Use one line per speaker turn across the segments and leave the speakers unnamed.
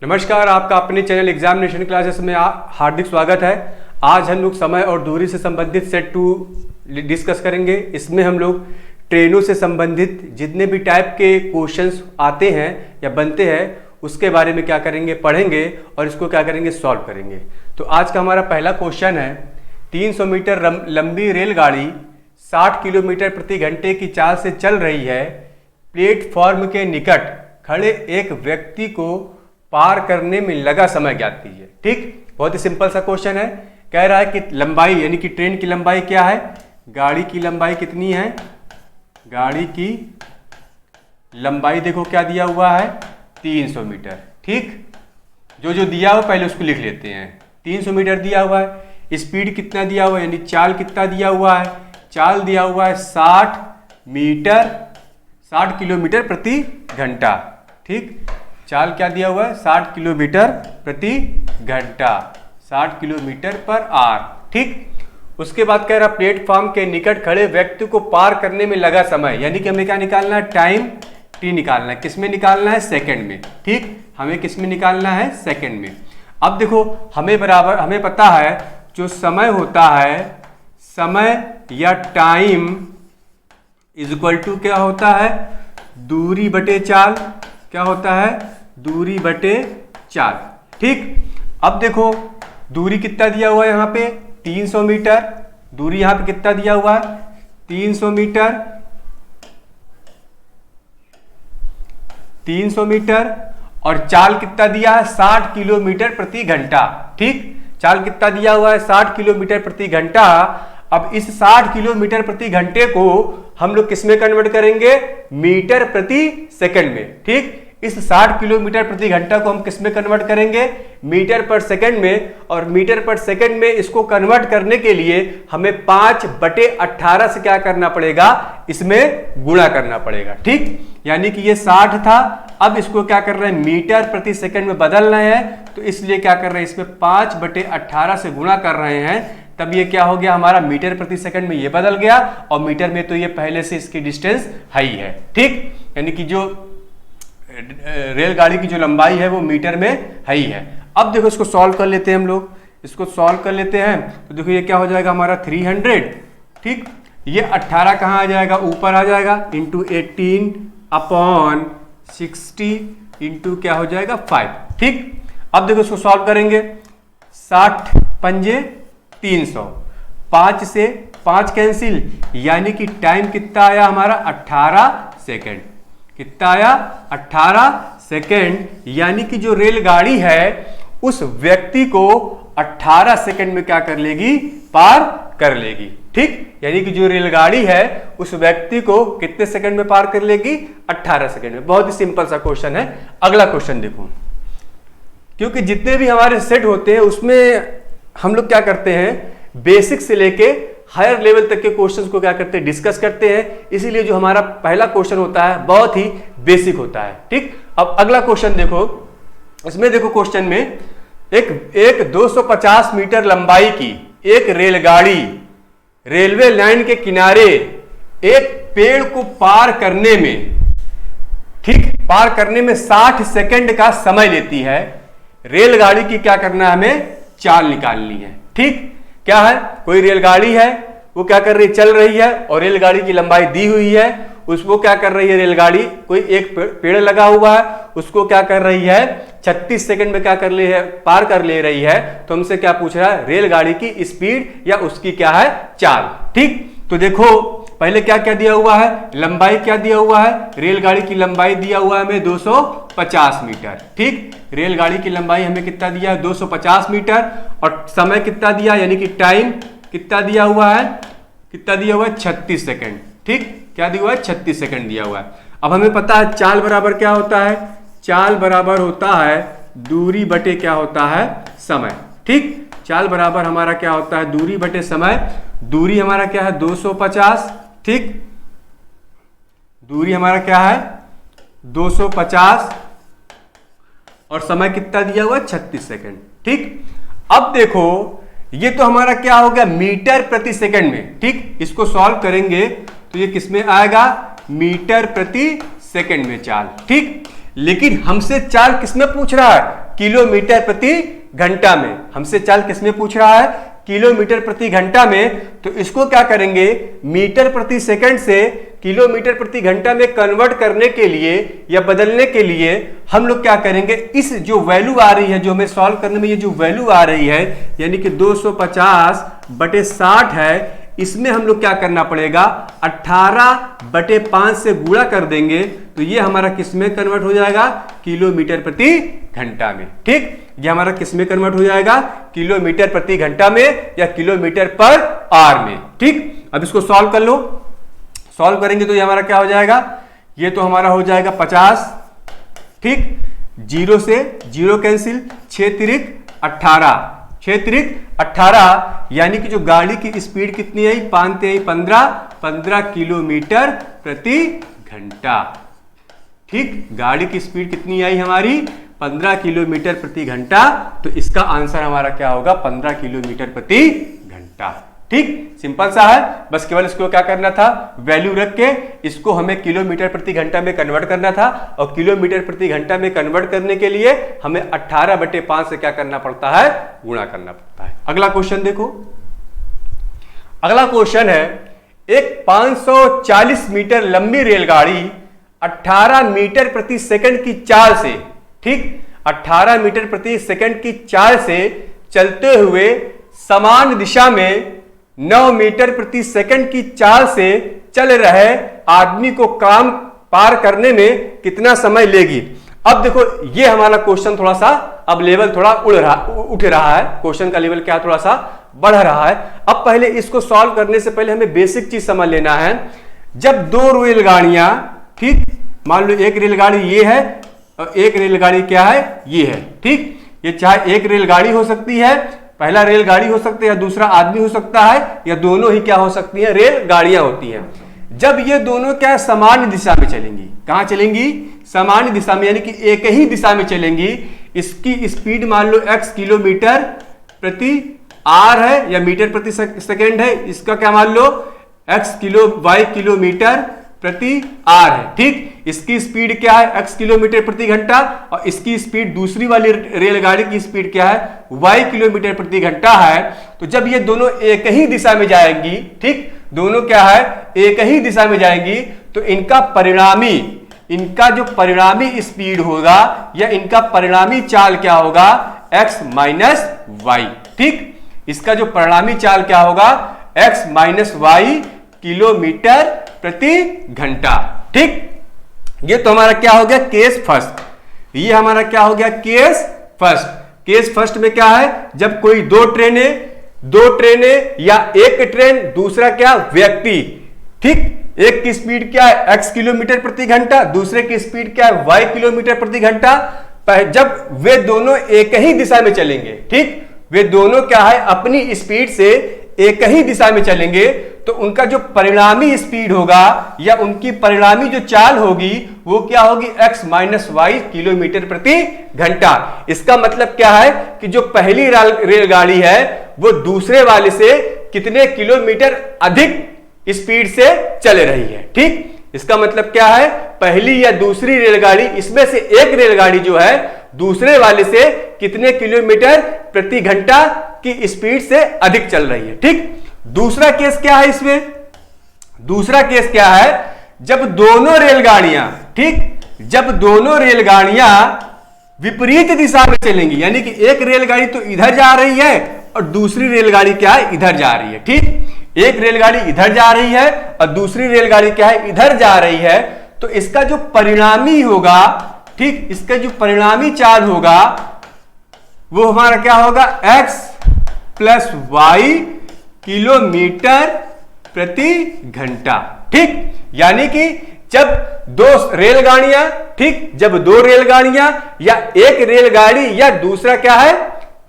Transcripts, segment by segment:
नमस्कार, आपका अपने चैनल एग्जामिनेशन क्लासेस में हार्दिक स्वागत है। आज हम लोग समय और दूरी से संबंधित सेट 2 डिस्कस करेंगे। इसमें हम लोग ट्रेनों से संबंधित जितने भी टाइप के क्वेश्चंस आते हैं या बनते हैं उसके बारे में क्या करेंगे, पढ़ेंगे और इसको क्या करेंगे, सॉल्व करेंगे। तो आज का हमारा पहला क्वेश्चन है, 300 मीटर लंबी रेलगाड़ी 60 किलोमीटर प्रति घंटे की चाल से चल रही है। प्लेटफॉर्म के निकट खड़े एक व्यक्ति को पार करने में लगा समय ज्ञात कीजिए। ठीक, बहुत ही सिंपल सा क्वेश्चन है। कह रहा है कि लंबाई यानी कि ट्रेन की लंबाई क्या है, गाड़ी की लंबाई कितनी है, गाड़ी की लंबाई देखो क्या दिया हुआ है, 300 मीटर। ठीक, जो जो दिया हुआ पहले उसको लिख लेते हैं। 300 मीटर दिया हुआ है, स्पीड कितना दिया हुआ है यानी चाल कितना दिया हुआ है, चाल दिया हुआ है 60 किलोमीटर प्रति घंटा। ठीक, चाल क्या दिया हुआ है, 60 किलोमीटर प्रति घंटा, 60 किलोमीटर पर आवर। ठीक, उसके बाद कह रहा प्लेटफॉर्म के निकट खड़े व्यक्ति को पार करने में लगा समय, यानी कि हमें क्या निकालना है, टाइम टी निकालना है। किस में निकालना है, सेकंड में। ठीक, हमें किस में निकालना है, सेकंड में। अब देखो हमें पता है जो समय होता है, समय या टाइम इज इक्वल टू क्या होता है, दूरी बटे चाल। क्या होता है, दूरी बटे चाल। ठीक, अब देखो दूरी कितना दिया हुआ है यहाँ पे, 300 मीटर। दूरी यहाँ पे कितना दिया हुआ है, 300 मीटर, 300 मीटर। और चाल कितना दिया है, 60 किलोमीटर प्रति घंटा। ठीक, चाल कितना दिया हुआ है, 60 किलोमीटर प्रति घंटा। अब इस 60 किलोमीटर प्रति घंटे को हम लोग किस में कन्वर्ट करेंगे, मीटर प्रति सेकंड में। ठीक, इस 60 किलोमीटर प्रति घंटा को हम किस में कन्वर्ट करेंगे, मीटर पर सेकंड में। और मीटर पर सेकंड में इसको कन्वर्ट करने के लिए हमें 5/18 से क्या करना पड़ेगा, इसमें गुणा करना पड़ेगा। ठीक, यानी कि ये 60 था, अब इसको क्या कर रहे हैं, मीटर प्रति सेकंड में बदलना है, तो इसलिए क्या कर रहे हैं, इसमें 5/18 से गुणा कर रहे हैं। तब ये क्या हो गया हमारा, मीटर प्रति सेकंड में ये बदल गया, और मीटर में तो ये पहले से इसकी डिस्टेंस है ही है। ठीक, यानी कि जो रेलगाड़ी की जो लंबाई है वो मीटर में है ही है। अब देखो इसको सॉल्व कर लेते हैं हम लोग, इसको सॉल्व कर लेते हैं। तो देखो ये क्या हो जाएगा हमारा 300। ठीक, ये 18 कहाँ आ जाएगा, ऊपर आ जाएगा, इंटू 18/60 इंटू क्या हो जाएगा 5। ठीक, अब देखो इसको सॉल्व करेंगे, 60 पंजे 300, 5 से 5 कैंसिल, यानी कि टाइम कितना आया हमारा, 18 सेकेंड। कितना आया, 18 सेकेंड। यानी कि जो रेलगाड़ी है उस व्यक्ति को 18 सेकेंड में क्या कर लेगी, पार कर लेगी। ठीक, यानी कि जो रेलगाड़ी है उस व्यक्ति को कितने सेकंड में पार कर लेगी, 18 सेकंड में। बहुत ही सिंपल सा क्वेश्चन है। अगला क्वेश्चन देखो, क्योंकि जितने भी हमारे सेट होते हैं उसमें हम लोग क्या करते हैं, बेसिक से लेके हायर लेवल तक के क्वेश्चंस को क्या करते हैं, डिस्कस करते हैं। इसीलिए जो हमारा पहला क्वेश्चन होता है बहुत ही बेसिक होता है। ठीक, अब अगला क्वेश्चन देखो, इसमें देखो क्वेश्चन में एक 250 मीटर लंबाई की एक रेलगाड़ी रेलवे लाइन के किनारे एक पेड़ को पार करने में, ठीक, पार करने में 60 सेकंड का समय लेती है। रेलगाड़ी की क्या करना है, हमें चाल निकालनी है। ठीक, क्या है, कोई रेलगाड़ी है वो क्या कर रही है, चल रही है, और रेलगाड़ी की लंबाई दी हुई है। उसको क्या कर रही है रेलगाड़ी, कोई एक पेड़ लगा हुआ है, उसको क्या कर रही है, 36 सेकंड में क्या कर ले है, पार कर ले रही है। तो हमसे क्या पूछ रहा है, रेलगाड़ी की स्पीड या उसकी क्या है, चाल। ठीक, तो देखो पहले क्या क्या दिया हुआ है, लंबाई क्या दिया हुआ है, रेलगाड़ी की लंबाई दिया हुआ है हमें 250 मीटर। ठीक, रेलगाड़ी की लंबाई हमें कितना दिया है, 250 मीटर। और समय कितना दिया, यानी कि टाइम कितना दिया हुआ है, कितना दिया हुआ है, 36 सेकंड। ठीक, क्या दिया हुआ है, 36 सेकंड दिया हुआ है। अब हमें पता है चाल बराबर क्या होता है, चाल बराबर होता है दूरी बटे क्या होता है, समय। ठीक, चाल बराबर हमारा क्या होता है, दूरी बटे समय। दूरी हमारा क्या है, 250। ठीक, दूरी हमारा क्या है, 250, और समय कितना दिया हुआ है, 36 सेकंड। ठीक, अब देखो ये तो हमारा क्या हो गया, मीटर प्रति सेकंड में। ठीक, इसको सॉल्व करेंगे तो ये किस में आएगा, मीटर प्रति सेकंड में चाल। ठीक, लेकिन हमसे चाल किसमें पूछ रहा है, किलोमीटर प्रति घंटा में। हमसे चाल किसमें पूछ रहा है? किलोमीटर प्रति घंटा में। तो इसको क्या करेंगे, मीटर प्रति सेकंड से किलोमीटर प्रति घंटा में कन्वर्ट करने के लिए या बदलने के लिए हम लोग क्या करेंगे, इस जो वैल्यू आ रही है, जो हमें सॉल्व करने में ये जो वैल्यू आ रही है यानी कि 250/60 है, इसमें हम लोग क्या करना पड़ेगा, 18/5 से गुणा कर देंगे तो ये हमारा किस में कन्वर्ट हो जाएगा, किलोमीटर प्रति घंटा में। ठीक, ये हमारा किस में कन्वर्ट हो जाएगा, किलोमीटर प्रति घंटा में या किलोमीटर पर आवर में। ठीक, अब इसको सॉल्व कर लो। सॉल्व करेंगे तो ये हमारा क्या हो जाएगा, ये तो हमारा हो जाएगा 50। ठीक, 0 से 0 कैंसिल, 6 तिरिक 18, 6 तिरिक 18 यानी कि जो गाड़ी की स्पीड कितनी आई, 15 किलोमीटर प्रति घंटा। ठीक, गाड़ी की स्पीड कितनी आई हमारी, 15 किलोमीटर प्रति घंटा। तो इसका आंसर हमारा क्या होगा, 15 किलोमीटर प्रति घंटा। ठीक, सिंपल सा है, बस केवल इसको क्या करना था, वैल्यू रख के इसको हमें किलोमीटर प्रति घंटा में कन्वर्ट करना था, और किलोमीटर प्रति घंटा में कन्वर्ट करने के लिए हमें 18/5 से क्या करना पड़ता है, गुणा करना पड़ता है। अगला क्वेश्चन देखो। अगला क्वेश्चन है, एक 540 मीटर लंबी रेलगाड़ी 18 मीटर प्रति सेकंड की चाल से, ठीक, 18 मीटर प्रति सेकंड की चाल से चलते हुए समान दिशा में 9 मीटर प्रति सेकंड की चाल से चल रहे आदमी को काम पार करने में कितना समय लेगी। अब देखो ये हमारा क्वेश्चन थोड़ा सा अब लेवल थोड़ा उठ रहा है, क्वेश्चन का लेवल क्या थोड़ा सा बढ़ रहा है। अब पहले इसको सॉल्व करने से पहले हमें बेसिक चीज समझ लेना है। जब दो रेलगाड़ियां, ठीक, मान लो एक रेलगाड़ी ये है और एक रेलगाड़ी क्या है, ये है। ठीक, ये चाहे एक रेलगाड़ी हो सकती है, पहला रेलगाड़ी हो सकती है, या दूसरा आदमी हो सकता है, या दोनों ही क्या हो सकती है, रेलगाड़ियां होती हैं। जब ये दोनों क्या सामान्य दिशा में चलेंगी, कहां चलेंगी, सामान्य दिशा में, यानी कि एक ही दिशा में चलेंगी। इसकी स्पीड मान लो x किलोमीटर प्रति आर है या मीटर प्रति सेकेंड है, इसका क्या मान लो y किलोमीटर प्रति आर है। ठीक, इसकी स्पीड क्या है, x किलोमीटर प्रति घंटा, और इसकी स्पीड दूसरी वाली रेलगाड़ी की स्पीड क्या है, y किलोमीटर प्रति घंटा है। तो जब ये दोनों एक ही दिशा में जाएंगी, ठीक, दोनों क्या है, एक ही दिशा में जाएंगी, तो इनका जो परिणामी स्पीड होगा या इनका परिणामी चाल क्या होगा, x माइनस वाई। ठीक, इसका जो परिणामी चाल क्या होगा, x माइनस वाई किलोमीटर प्रति घंटा। ठीक, ये तो हमारा क्या हो गया, केस फर्स्ट। ये हमारा क्या हो गया, केस फर्स्ट। केस फर्स्ट में क्या है, जब कोई दो ट्रेनें या एक ट्रेन, दूसरा क्या, व्यक्ति, ठीक, एक की स्पीड क्या है, x किलोमीटर प्रति घंटा, दूसरे की स्पीड क्या है, y किलोमीटर प्रति घंटा। जब वे दोनों एक ही दिशा में चलेंगे, ठीक, वे दोनों क्या है, अपनी स्पीड से एक ही दिशा में चलेंगे, तो उनका जो परिणामी स्पीड होगा या उनकी परिणामी जो चाल होगी वो क्या होगी, x माइनस वाई किलोमीटर प्रति घंटा। इसका मतलब क्या है कि जो पहली रेलगाड़ी है वो दूसरे वाले से कितने किलोमीटर अधिक स्पीड से चल रही है। ठीक, इसका मतलब क्या है, पहली या दूसरी रेलगाड़ी, इसमें से एक रेलगाड़ी जो है दूसरे वाले से कितने किलोमीटर प्रति घंटा की स्पीड से अधिक चल रही है। ठीक, दूसरा केस क्या है, इसमें दूसरा केस क्या है, जब दोनों रेलगाड़ियां, ठीक, जब दोनों रेलगाड़ियां विपरीत दिशा में चलेंगी, यानी कि एक रेलगाड़ी तो इधर जा रही है और दूसरी रेलगाड़ी क्या है, इधर जा रही है। ठीक, एक रेलगाड़ी इधर जा रही है और दूसरी रेलगाड़ी क्या है, इधर जा रही है। तो इसका जो परिणामी होगा, ठीक, इसका जो परिणामी चाल होगा वो हमारा क्या होगा, x प्लस वाई किलोमीटर प्रति घंटा। ठीक, यानी कि जब दो रेलगाड़ियां, ठीक, जब दो रेलगाड़ियां या एक रेलगाड़ी या दूसरा क्या है,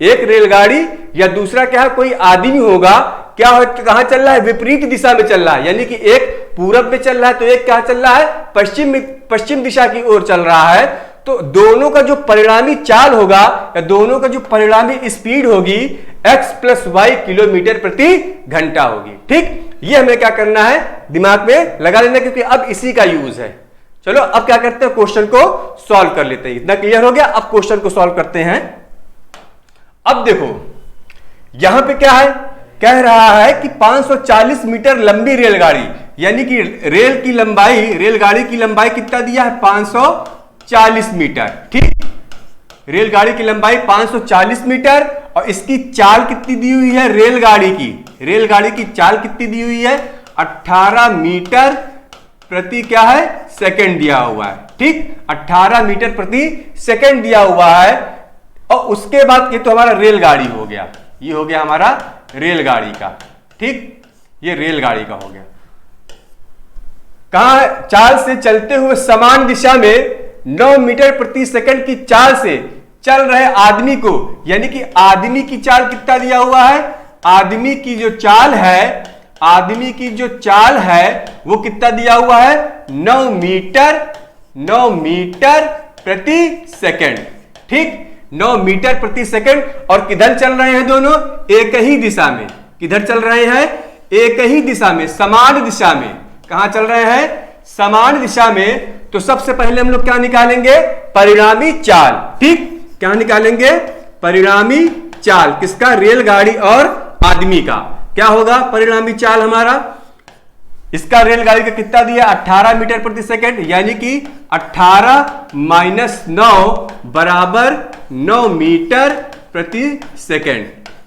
एक रेलगाड़ी या दूसरा क्या है, कोई आदमी होगा, क्या हो, कहां चल रहा है, विपरीत दिशा में चल रहा है, यानी कि एक पूरब में चल रहा है तो एक क्या चल रहा है, पश्चिम दिशा की ओर चल रहा है। तो दोनों का जो परिणामी चाल होगा या दोनों का जो परिणामी स्पीड होगी x प्लस वाई किलोमीटर प्रति घंटा होगी। ठीक, ये हमें क्या करना है, दिमाग में लगा लेना, क्योंकि अब इसी का यूज है। चलो अब क्या करते हैं, क्वेश्चन को सॉल्व कर लेते हैं। इतना क्लियर हो गया, अब क्वेश्चन को सॉल्व करते हैं। अब देखो यहां पे क्या है, कह रहा है कि 540 मीटर लंबी रेलगाड़ी, यानी कि रेलगाड़ी की लंबाई कितना दिया है, 540 मीटर। ठीक, रेलगाड़ी की लंबाई 540 मीटर और इसकी चाल कितनी दी हुई है, रेलगाड़ी की चाल कितनी दी हुई है, 18 मीटर प्रति क्या है, सेकंड दिया हुआ है। ठीक, 18 मीटर प्रति सेकंड दिया हुआ है। और उसके बाद ये तो हमारा रेलगाड़ी हो गया, ये हो गया हमारा रेलगाड़ी का। ठीक, ये रेलगाड़ी का हो गया। कहां, चाल से चलते हुए समान दिशा में 9 मीटर प्रति सेकंड की चाल से चल रहे आदमी को, यानी कि आदमी की चाल कितना दिया हुआ है, आदमी की जो चाल है वो कितना दिया हुआ है, 9 मीटर प्रति सेकंड। ठीक, 9 मीटर प्रति सेकंड। और किधर चल रहे हैं दोनों, एक ही दिशा में। किधर चल रहे हैं, एक ही दिशा में, समान दिशा में। कहां चल रहे हैं, समान दिशा में। तो सबसे पहले हम लोग क्या निकालेंगे, परिणामी चाल। ठीक, क्या निकालेंगे, परिणामी चाल। किसका, रेलगाड़ी और आदमी का। क्या होगा परिणामी चाल हमारा, इसका रेलगाड़ी का कितना दिया, 18 मीटर प्रति सेकंड, यानी कि 18 माइनस 9 बराबर 9 मीटर प्रति सेकंड।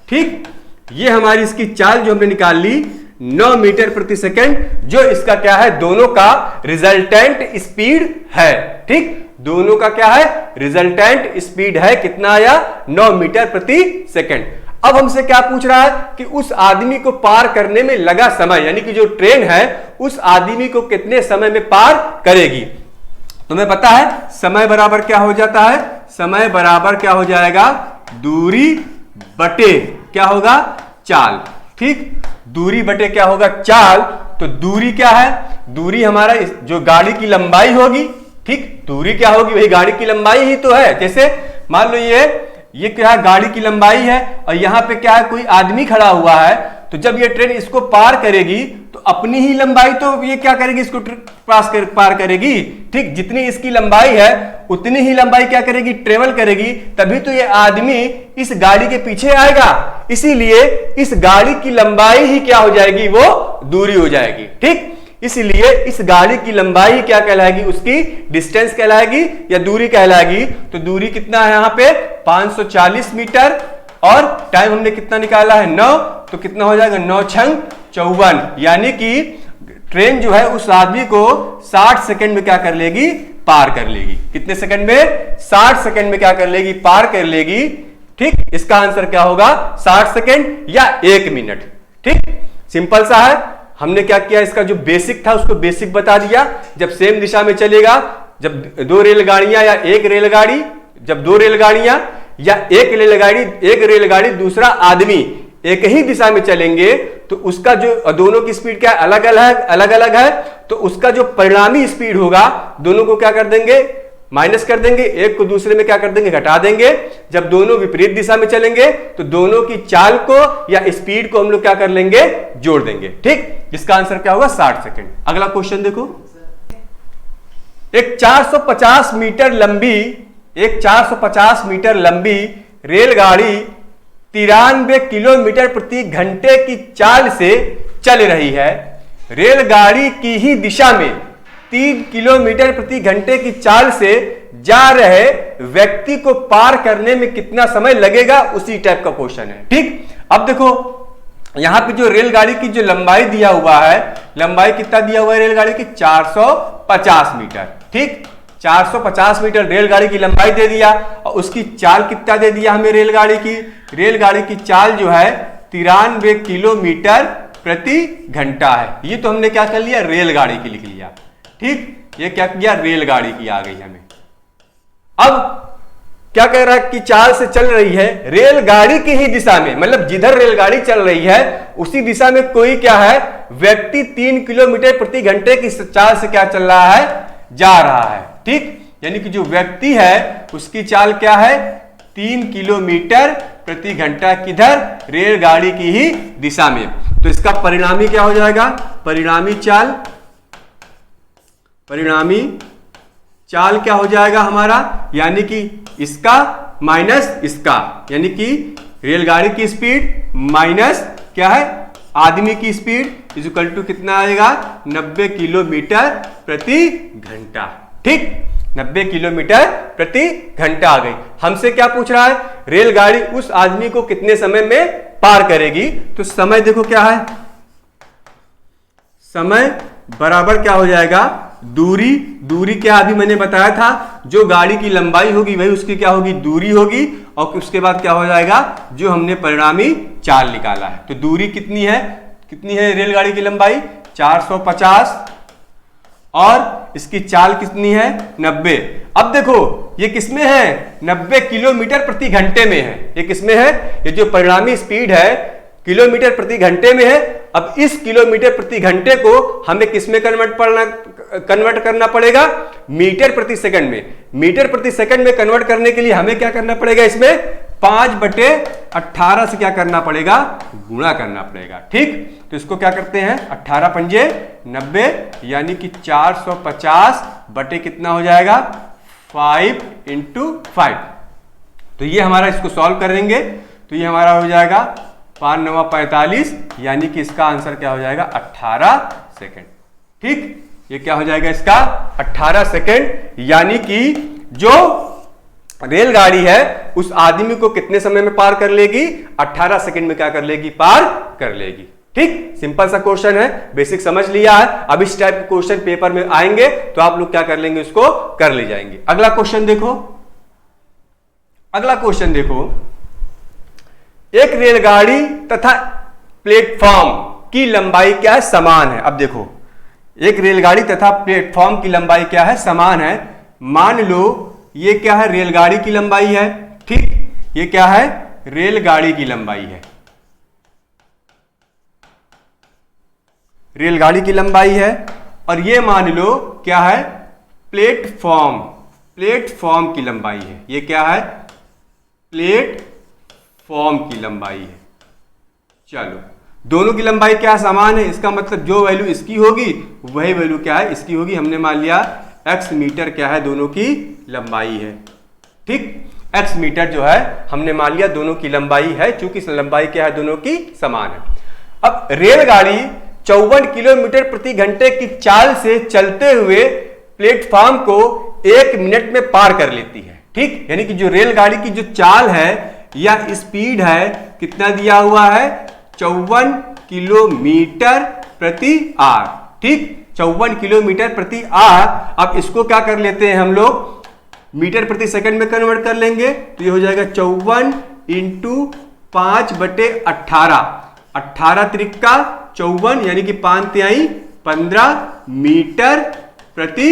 ठीक, ये हमारी इसकी चाल जो हमने निकाल ली 9 मीटर प्रति सेकंड, जो इसका क्या है, दोनों का रिजल्टेंट स्पीड है। ठीक, दोनों का क्या है, रिजल्टेंट स्पीड है, कितना आया, 9 मीटर प्रति सेकंड। अब हमसे क्या पूछ रहा है कि उस आदमी को पार करने में लगा समय, यानी कि जो ट्रेन है उस आदमी को कितने समय में पार करेगी। तुम्हें पता है समय बराबर क्या हो जाता है, समय बराबर क्या हो जाएगा, दूरी बटे क्या होगा, चाल। ठीक, दूरी बटे क्या होगा, चाल। तो दूरी क्या है, दूरी हमारा जो गाड़ी की लंबाई होगी। ठीक, दूरी क्या होगी, वही गाड़ी की लंबाई ही तो है। जैसे मान लो ये क्या है, गाड़ी की लंबाई है और यहां पे क्या है, कोई आदमी खड़ा हुआ है। तो जब ये ट्रेन इसको पार करेगी तो अपनी ही लंबाई तो ये क्या करेगी, इसको पार करेगी। ठीक, जितनी इसकी लंबाई है उतनी ही लंबाई क्या करेगी, ट्रेवल करेगी। तभी तो ये आदमी इस गाड़ी के पीछे आएगा। इसीलिए इस गाड़ी की लंबाई ही क्या हो जाएगी, वो दूरी हो जाएगी। ठीक, इसलिए इस गाड़ी की लंबाई क्या कहलाएगी, उसकी डिस्टेंस कहलाएगी या दूरी कहलाएगी। तो दूरी कितना है यहाँ पे, 540 मीटर। और टाइम हमने कितना निकाला है, 9। तो कितना हो जाएगा, 9 छंग 54, यानी कि ट्रेन जो है उस आदमी को 60 सेकंड में क्या कर लेगी, पार कर लेगी। कितने सेकंड में, 60 सेकंड में क्या कर लेगी, पार कर लेगी। ठीक, इसका आंसर क्या होगा, 60 सेकंड या 1 मिनट। ठीक, सिंपल सा है। हमने क्या किया, इसका जो बेसिक था उसको बेसिक बता दिया। जब सेम दिशा में चलेगा, जब दो रेलगाड़ियां या एक रेलगाड़ी, जब दो रेलगाड़ियां या एक रेलगाड़ी दूसरा आदमी एक ही दिशा में चलेंगे तो उसका जो दोनों की स्पीड क्या अलग अलग है। तो उसका जो परिणामी स्पीड होगा दोनों को क्या कर देंगे, माइनस कर देंगे, एक को दूसरे में क्या कर देंगे, घटा देंगे। जब दोनों विपरीत दिशा में चलेंगे तो दोनों की चाल को या स्पीड को हम लोग क्या कर लेंगे, जोड़ देंगे। ठीक, इसका आंसर क्या होगा, 60 सेकंड। अगला क्वेश्चन देखो, एक 450 मीटर लंबी रेलगाड़ी 93 किलोमीटर प्रति घंटे की चाल से चल रही है। रेलगाड़ी की ही दिशा में 3 किलोमीटर प्रति घंटे की चाल से जा रहे व्यक्ति को पार करने में कितना समय लगेगा, उसी टाइप का क्वेश्चन है। ठीक, अब देखो यहां पे जो रेलगाड़ी की जो लंबाई दिया हुआ है, लंबाई कितना दिया हुआ है रेलगाड़ी की, 450 मीटर। ठीक, 450 मीटर रेलगाड़ी की लंबाई दे दिया और उसकी चाल कितना दे दिया हमें, रेलगाड़ी की चाल जो है 93 किलोमीटर प्रति घंटा है। ये तो हमने क्या कर लिया, रेलगाड़ी की लिख लिया। ठीक, ये क्या किया, रेलगाड़ी की आ गई हमें। अब क्या कह रहा है कि चाल से चल रही है रेलगाड़ी की ही दिशा में, मतलब जिधर रेलगाड़ी चल रही है उसी दिशा में कोई क्या है, व्यक्ति 3 किलोमीटर प्रति घंटे की चाल से क्या चल रहा है, जा रहा है। ठीक, यानी कि जो व्यक्ति है उसकी चाल क्या है, 3 किलोमीटर प्रति घंटा, किधर, रेलगाड़ी की ही दिशा में। तो इसका परिणामी क्या हो जाएगा, परिणामी चाल क्या हो जाएगा हमारा, यानी कि इसका माइनस इसका, यानी कि रेलगाड़ी की स्पीड माइनस क्या है आदमी की स्पीड इज इक्वल टू कितना आएगा 90 किलोमीटर प्रति घंटा। ठीक, 90 किलोमीटर प्रति घंटा आ गई। हमसे क्या पूछ रहा है, रेलगाड़ी उस आदमी को कितने समय में पार करेगी। तो समय देखो क्या है, समय बराबर क्या हो जाएगा दूरी, दूरी क्या अभी मैंने बताया था, जो गाड़ी की लंबाई होगी वही उसकी क्या होगी दूरी होगी, और उसके बाद क्या हो जाएगा जो हमने परिणामी चाल निकाला है। तो दूरी कितनी है रेलगाड़ी की लंबाई 450 और इसकी चाल कितनी है 90। अब देखो ये किसमें है 90 किलोमीटर प्रति घंटे में है, ये किसमें है, ये जो परिणामी स्पीड है किलोमीटर प्रति घंटे में है। अब इस किलोमीटर प्रति घंटे को हमें किसमें कन्वर्ट करना पड़ेगा मीटर प्रति सेकंड में। मीटर प्रति सेकंड में कन्वर्ट करने के लिए हमें क्या करना पड़ेगा, इसमें 5/18 से क्या करना पड़ेगा गुणा करना पड़ेगा। ठीक, तो इसको क्या करते हैं 18 पंजे 90, यानी कि 450 बटे कितना हो जाएगा 5 × 5। तो ये हमारा इसको सॉल्व करेंगे तो ये हमारा हो जाएगा 5 × 9 = 45, यानी कि इसका आंसर क्या हो जाएगा 18 सेकंड। ठीक, ये क्या हो जाएगा इसका 18 सेकंड, यानी कि जो रेलगाड़ी है उस आदमी को कितने समय में पार कर लेगी 18 सेकंड में क्या कर लेगी पार कर लेगी। ठीक, सिंपल सा क्वेश्चन है, बेसिक समझ लिया है। अब इस टाइप के क्वेश्चन पेपर में आएंगे तो आप लोग क्या कर लेंगे उसको कर ले जाएंगे। अगला क्वेश्चन देखो, अगला क्वेश्चन देखो, एक रेलगाड़ी तथा प्लेटफॉर्म की लंबाई क्या है समान है। अब देखो एक रेलगाड़ी तथा प्लेटफॉर्म की लंबाई क्या है समान है। मान लो ये क्या है रेलगाड़ी की लंबाई है, ठीक, ये क्या है रेलगाड़ी की लंबाई है, रेलगाड़ी की लंबाई है, और ये मान लो क्या है प्लेटफॉर्म, प्लेटफॉर्म की लंबाई है। ये क्या है प्लेटफॉर्म की लंबाई है। चलो दोनों की लंबाई क्या समान है, इसका मतलब जो वैल्यू इसकी होगी वही वैल्यू क्या है इसकी होगी। हमने मान लिया x मीटर क्या है दोनों की लंबाई है। ठीक, x मीटर जो है हमने मान लिया दोनों की लंबाई है, चूंकि लंबाई क्या है दोनों की समान है। अब रेलगाड़ी 54 किलोमीटर प्रति घंटे की चाल से चलते हुए प्लेटफॉर्म को 1 मिनट में पार कर लेती है। ठीक, यानी कि जो रेलगाड़ी की जो चाल है या स्पीड है कितना दिया हुआ है 54 किलोमीटर प्रति आवर। ठीक, 54 किलोमीटर प्रति आवर। अब इसको क्या कर लेते हैं हम लोग मीटर प्रति सेकंड में कन्वर्ट कर लेंगे तो ये हो जाएगा 54 × 5/18, 18 त्रिका 54 यानी कि 5 तिहाई 15 मीटर प्रति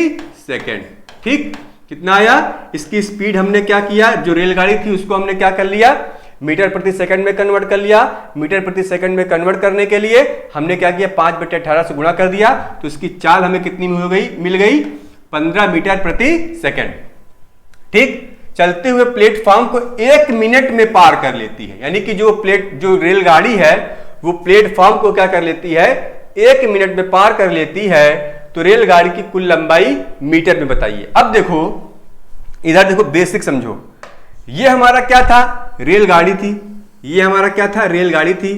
सेकंड। ठीक, कितना आया, इसकी स्पीड हमने क्या किया जो रेलगाड़ी थी उसको हमने क्या कर लिया मीटर प्रति सेकंड में कन्वर्ट कर लिया। मीटर प्रति सेकंड में कन्वर्ट करने के लिए हमने क्या किया 5/18 से गुणा कर दिया, तो इसकी चाल हमें कितनी हो गई मिल गई 15 मीटर प्रति सेकंड। ठीक, चलते हुए प्लेटफॉर्म को 1 मिनट में पार कर लेती है, यानी कि जो रेलगाड़ी है वो प्लेटफॉर्म को क्या कर लेती है 1 मिनट में पार कर लेती है। तो रेलगाड़ी की कुल लंबाई मीटर में बताइए। अब देखो इधर देखो बेसिक समझो, ये हमारा क्या था रेलगाड़ी थी, ये हमारा क्या था रेलगाड़ी थी,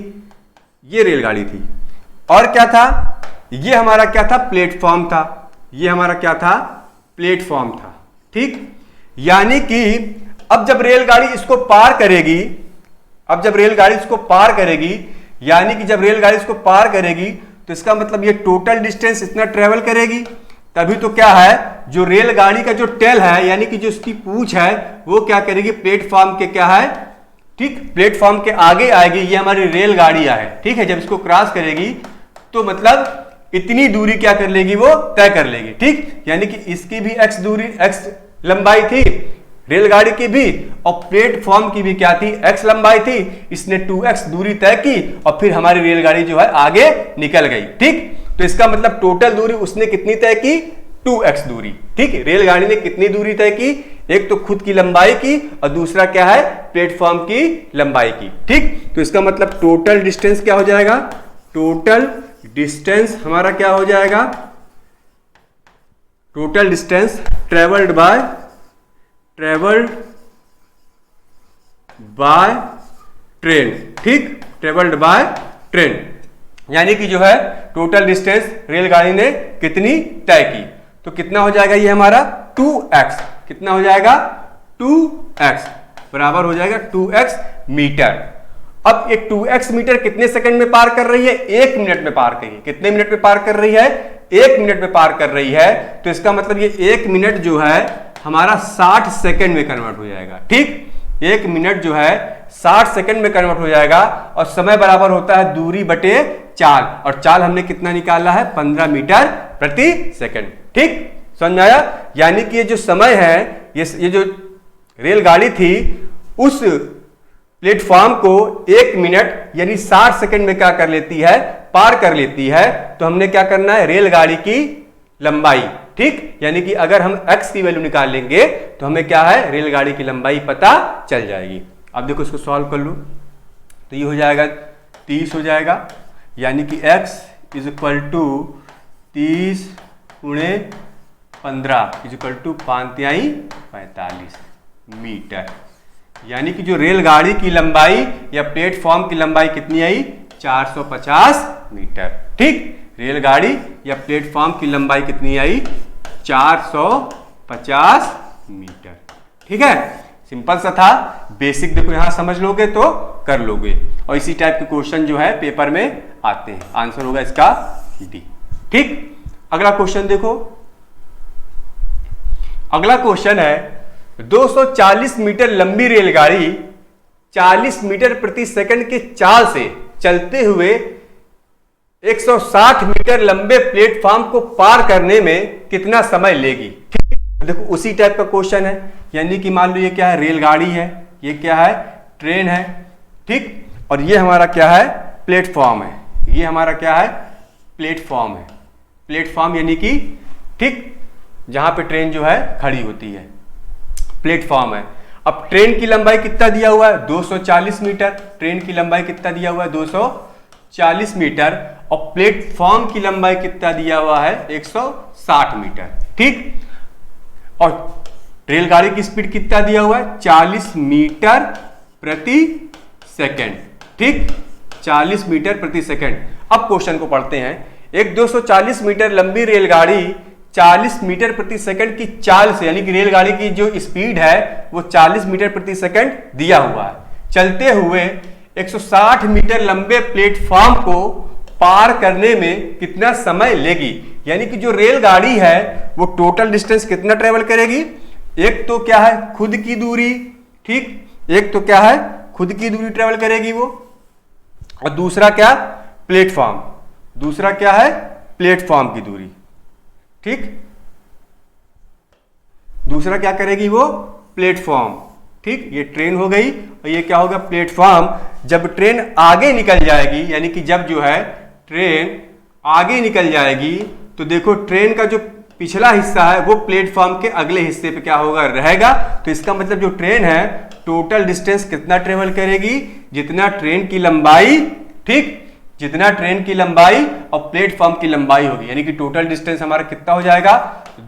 ये रेलगाड़ी थी, और क्या था ये हमारा क्या था प्लेटफॉर्म था, ये हमारा क्या था प्लेटफॉर्म था। ठीक, यानी कि अब जब रेलगाड़ी इसको पार करेगी, अब जब रेलगाड़ी इसको पार करेगी, यानी कि जब रेलगाड़ी इसको पार करेगी तो इसका मतलब ये टोटल डिस्टेंस इतना ट्रेवल करेगी, तभी तो क्या है जो रेलगाड़ी का जो टेल है यानी कि जो इसकी पूंछ है वो क्या करेगी प्लेटफॉर्म के क्या है, ठीक, प्लेटफॉर्म के आगे आएगी। ये हमारी रेलगाड़ी है, ठीक है, जब इसको क्रॉस करेगी तो मतलब इतनी दूरी क्या कर लेगी वो तय कर लेगी। ठीक, यानी कि इसकी भी x दूरी x लंबाई थी रेलगाड़ी की भी, और प्लेटफॉर्म की भी क्या थी x लंबाई थी, इसने 2x दूरी तय की और फिर हमारी रेलगाड़ी जो है आगे निकल गई। ठीक, तो इसका मतलब टोटल दूरी उसने कितनी तय की 2x दूरी। ठीक, रेलगाड़ी ने कितनी दूरी तय की, एक तो खुद की लंबाई की और दूसरा क्या है प्लेटफॉर्म की लंबाई की। ठीक, तो इसका मतलब टोटल डिस्टेंस क्या हो जाएगा, टोटल डिस्टेंस हमारा क्या हो जाएगा total distance travelled by train, ठीक, ट्रेवल्ड बाय ट्रेन, यानी कि जो है टोटल डिस्टेंस रेलगाड़ी ने कितनी तय की, तो कितना हो जाएगा ये हमारा 2x, कितना हो जाएगा 2x बराबर हो जाएगा 2x मीटर। अब एक 2x मीटर कितने सेकंड में पार कर रही है, 1 मिनट में पार कर रही है। कितने मिनट में पार कर रही है, 1 मिनट में पार कर रही है, तो इसका मतलब ये 1 मिनट जो है हमारा 60 सेकंड में कन्वर्ट हो जाएगा, ठीक, 1 मिनट जो है 60 सेकंड में कन्वर्ट हो जाएगा, और समय बराबर होता है दूरी बटे चाल, और चाल हमने कितना निकाला है 15 मीटर प्रति सेकंड, ठीक, समझ में आया। यानी कि ये जो समय है, ये जो रेलगाड़ी थी उस प्लेटफॉर्म को 1 मिनट यानी 60 सेकंड में क्या कर लेती है, पार कर लेती है। तो हमने क्या करना है, रेलगाड़ी की लंबाई, ठीक, यानी कि अगर हम x की वैल्यू निकाल लेंगे तो हमें क्या है, रेलगाड़ी की लंबाई पता चल जाएगी। अब देखो इसको सॉल्व कर लो, तो ये हो जाएगा 30 हो जाएगा, यानी कि x इज इक्वल टू 30 गुणे 15 इज इक्वल टू 5×45 मीटर, यानी कि जो रेलगाड़ी की लंबाई या प्लेटफॉर्म की लंबाई कितनी आई, 450 मीटर, ठीक, रेलगाड़ी या प्लेटफॉर्म की लंबाई कितनी आई, 450 मीटर, ठीक है, सिंपल सा था, बेसिक देखो यहां समझ लोगे तो कर लोगे, और इसी टाइप के क्वेश्चन जो है पेपर में आते हैं। आंसर होगा इसका डी, ठीक। अगला क्वेश्चन देखो, अगला क्वेश्चन है 240 मीटर लंबी रेलगाड़ी 40 मीटर प्रति सेकंड के चाल से चलते हुए 160 मीटर लंबे प्लेटफॉर्म को पार करने में कितना समय लेगी, ठीक। देखो उसी टाइप का क्वेश्चन है, यानी कि मान लो ये क्या है, रेलगाड़ी है, ये क्या है, ट्रेन है, ठीक, और ये हमारा क्या है, प्लेटफॉर्म है, ये हमारा क्या है, प्लेटफॉर्म है, प्लेटफॉर्म यानी कि, ठीक, जहां पे ट्रेन जो है खड़ी होती है, प्लेटफॉर्म है। अब ट्रेन की लंबाई कितना दिया हुआ है, 240 मीटर, ट्रेन की लंबाई कितना दिया हुआ है, 240 मीटर, और प्लेटफॉर्म की लंबाई कितना दिया हुआ है, 160 मीटर, ठीक, और रेलगाड़ी की स्पीड कितना दिया हुआ है, 40 मीटर प्रति सेकंड, ठीक, 40 मीटर प्रति सेकंड। अब क्वेश्चन को पढ़ते हैं, एक 240 मीटर लंबी रेलगाड़ी 40 मीटर प्रति सेकंड की चाल से, यानी कि रेलगाड़ी की जो स्पीड है वो 40 मीटर प्रति सेकंड दिया हुआ है, चलते हुए 160 मीटर लंबे प्लेटफॉर्म को पार करने में कितना समय लेगी, यानी कि जो रेलगाड़ी है वो टोटल डिस्टेंस कितना ट्रेवल करेगी, एक तो क्या है खुद की दूरी, ठीक, एक तो क्या है खुद की दूरी ट्रेवल करेगी वो, और दूसरा क्या, प्लेटफॉर्म, दूसरा क्या है, प्लेटफॉर्म की दूरी, ठीक, दूसरा क्या करेगी वो, प्लेटफॉर्म, ठीक, ये ट्रेन हो गई, और ये क्या होगा, प्लेटफॉर्म। जब ट्रेन आगे निकल जाएगी, यानी कि जब जो है ट्रेन आगे निकल जाएगी, तो देखो ट्रेन का जो पिछला हिस्सा है वो प्लेटफॉर्म के अगले हिस्से पे क्या होगा, रहेगा। तो इसका मतलब जो ट्रेन है टोटल डिस्टेंस कितना ट्रेवल करेगी, जितना ट्रेन की लंबाई, ठीक, जितना ट्रेन की लंबाई और प्लेटफॉर्म की लंबाई होगी, यानी कि टोटल डिस्टेंस हमारा कितना हो जाएगा,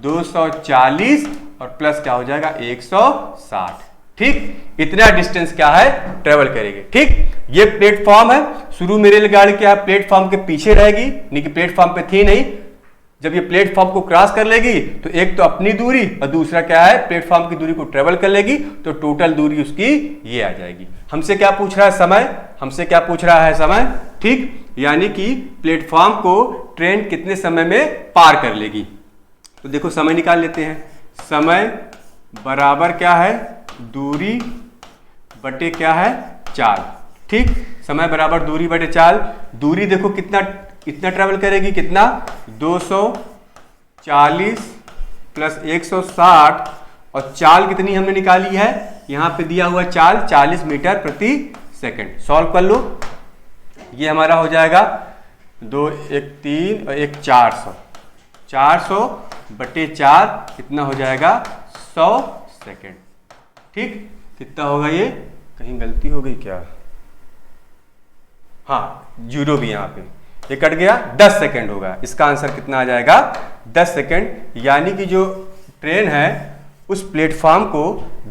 240 और प्लस क्या हो जाएगा, 160, ठीक, इतना डिस्टेंस क्या है ट्रेवल करेगी, ठीक। ये प्लेटफॉर्म है, शुरू में रेलगाड़ी क्या है प्लेटफॉर्म के पीछे रहेगी, यानी कि प्लेटफॉर्म पे थी नहीं, जब ये प्लेटफॉर्म को क्रॉस कर लेगी तो एक तो अपनी दूरी और दूसरा क्या है, प्लेटफॉर्म की दूरी को ट्रेवल कर लेगी, तो टोटल दूरी उसकी ये आ जाएगी। हमसे क्या पूछ रहा है, समय, हमसे क्या पूछ रहा है, समय, ठीक, यानी कि प्लेटफॉर्म को ट्रेन कितने समय में पार कर लेगी। तो देखो समय निकाल लेते हैं, समय बराबर क्या है, दूरी बटे क्या है, चाल, ठीक, समय बराबर दूरी बटे चाल। दूरी देखो कितना, इतना ट्रेवल करेगी, कितना, 240 प्लस 160, और चाल कितनी हमने निकाली है, यहां पे दिया हुआ चाल 40 मीटर प्रति सेकंड। सॉल्व कर लो, ये हमारा हो जाएगा 2 1 3 और 1 400, 400 बटे 4 कितना हो जाएगा, 100 सेकंड, ठीक, कितना होगा ये, कहीं गलती हो गई क्या, हाँ जीरो भी यहाँ पे, ये कट गया, 10 सेकंड होगा। इसका आंसर कितना आ जाएगा? 10 सेकंड। यानी कि जो ट्रेन है उस प्लेटफॉर्म को